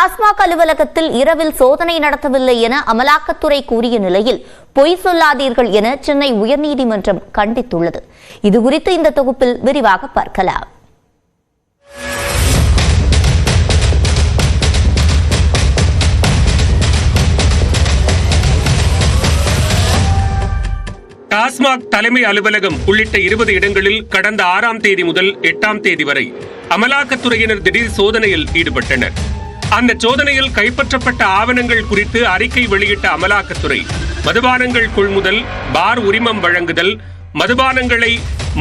டாஸ்மாக் அலுவலகத்தில் இரவில் சோதனை நடத்தவில்லை என அமலாக்கத்துறை கூறிய நிலையில் பொய் சொல்லாதீர்கள் என சென்னை உயர்நீதிமன்றம் கண்டித்துள்ளது. இதுகுறித்து இந்த தொகுப்பில் விரிவாக பார்க்கலாம். டாஸ்மாக் தலைமை அலுவலகம் உள்ளிட்ட 20 இடங்களில் கடந்த 6ஆம் தேதி முதல் 8ஆம் தேதி வரை அமலாக்கத்துறையினர் திடீர் சோதனையில் ஈடுபட்டனர். அந்த சோதனையில் கைப்பற்றப்பட்ட ஆவணங்கள் குறித்து அறிக்கை வெளியிட்ட அமலாக்கத்துறை மதுபானங்கள் கொள்முதல், பார் உரிமம் வழங்குதல், மதுபானங்களை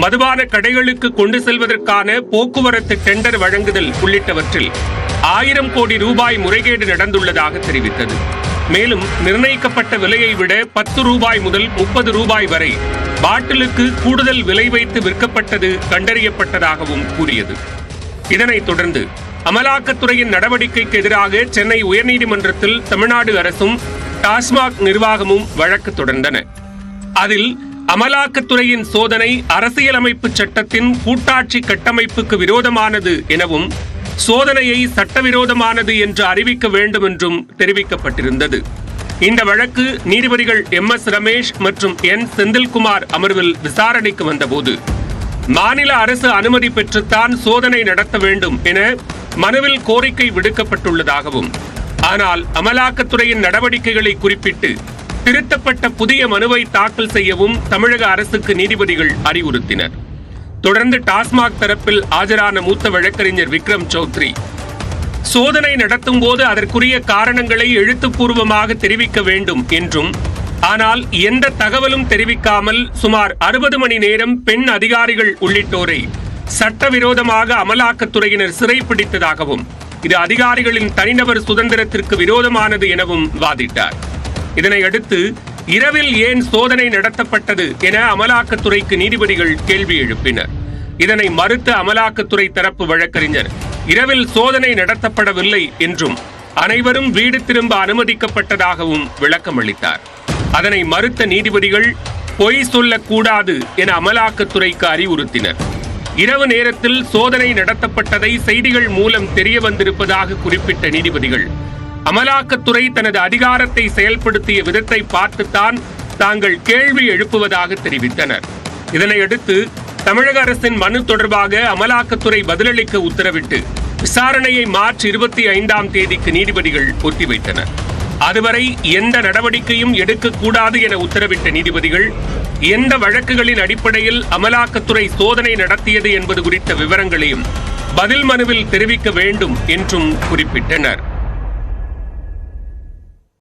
மதுபான கடைகளுக்கு கொண்டு செல்வதற்கான போக்குவரத்து டெண்டர் வழங்குதல் உள்ளிட்டவற்றில் 1000 கோடி ரூபாய் முறைகேடு நடந்துள்ளதாக தெரிவித்தது. மேலும் நிர்ணயிக்கப்பட்ட விலையை விட 10 ரூபாய் முதல் 30 ரூபாய் வரை பாட்டிலுக்கு கூடுதல் விலை வைத்து விற்கப்பட்டது கண்டறியப்பட்டதாகவும் கூறியது. இதனைத் தொடர்ந்து அமலாக்கத்துறையின் நடவடிக்கைக்கு எதிராக சென்னை உயர்நீதிமன்றத்தில் தமிழ்நாடு அரசும் டாஸ்மாக் நிர்வாகமும் வழக்கு தொடர்ந்தன. அதில் அமலாக்கத்துறையின் சோதனை அரசியலமைப்பு சட்டத்தின் கூட்டாட்சி கட்டமைப்புக்கு விரோதமானது எனவும் சோதனையை சட்டவிரோதமானது என்று அறிவிக்க வேண்டும் என்றும் தெரிவிக்கப்பட்டிருந்தது. இந்த வழக்கு நீதிபதிகள் MS ரமேஷ் மற்றும் N செந்தில்குமார் அமர்வில் விசாரணைக்கு வந்தபோது மாநில அரசு அனுமதி பெற்றுத்தான் சோதனை நடத்த வேண்டும் என மனுவில் கோரிக்கை விடுக்கப்பட்டுள்ளதாகவும், ஆனால் அமலாக்கத்துறையின் நடவடிக்கைகளை குறிப்பிட்டு திருத்தப்பட்ட புதிய மனுவை தாக்கல் செய்யவும் தமிழக அரசுக்கு நீதிபதிகள் அறிவுறுத்தினர். தொடர்ந்து டாஸ்மாக் தரப்பில் ஆஜரான மூத்த வழக்கறிஞர் விக்ரம் சௌத்ரி சோதனை நடத்தும் போது அதற்குரிய காரணங்களை எழுத்துப்பூர்வமாக தெரிவிக்க வேண்டும் என்றும், ஆனால் எந்த தகவலும் தெரிவிக்காமல் சுமார் 60 மணி நேரம் பெண் அதிகாரிகள் உள்ளிட்டோரை சட்டவிரோதமாக அமலாக்கத்துறையினர் சிறைப்பிடித்ததாகவும், இது அதிகாரிகளின் தனிநபர் சுதந்திரத்திற்கு விரோதமானது எனவும் வாதிட்டார். இதனையடுத்து இரவில் ஏன் சோதனை நடத்தப்பட்டது என அமலாக்கத்துறைக்கு நீதிபதிகள் கேள்வி எழுப்பினர். இதனை மறுத்த அமலாக்கத்துறை தரப்பு வழக்கறிஞர் இரவில் சோதனை நடத்தப்படவில்லை என்றும் அனைவரும் வீடு திரும்ப அனுமதிக்கப்பட்டதாகவும் விளக்கம் அளித்தார். அதனை மறுத்த நீதிபதிகள் பொய் சொல்லக்கூடாது என அமலாக்கத்துறைக்கு அறிவுறுத்தினர். இரவு நேரத்தில் சோதனை நடத்தப்பட்டதை செய்திகள் மூலம் தெரிய வந்திருப்பதாக குறிப்பிட்ட நீதிபதிகள் அமலாக்கத்துறை தனது அதிகாரத்தை செயல்படுத்திய விதத்தை பார்த்துத்தான் தாங்கள் கேள்வி எழுப்புவதாக தெரிவித்தனர். இதனையடுத்து தமிழக அரசின் மனு தொடர்பாக அமலாக்கத்துறை பதிலளிக்க உத்தரவிட்டு விசாரணையை மார்ச் 25ஆம் தேதிக்கு நீதிபதிகள் ஒத்திவைத்தனர். அதுவரை எந்த நடவடிக்கையும் எடுக்கக்கூடாது என உத்தரவிட்ட நீதிபதிகள் எந்த வழக்குகளின் அடிப்படையில் அமலாக்கத்துறை சோதனை நடத்தியது என்பது குறித்த விவரங்களையும் பதில் மனுவில் தெரிவிக்க வேண்டும் என்றும் குறிப்பிட்டனர்.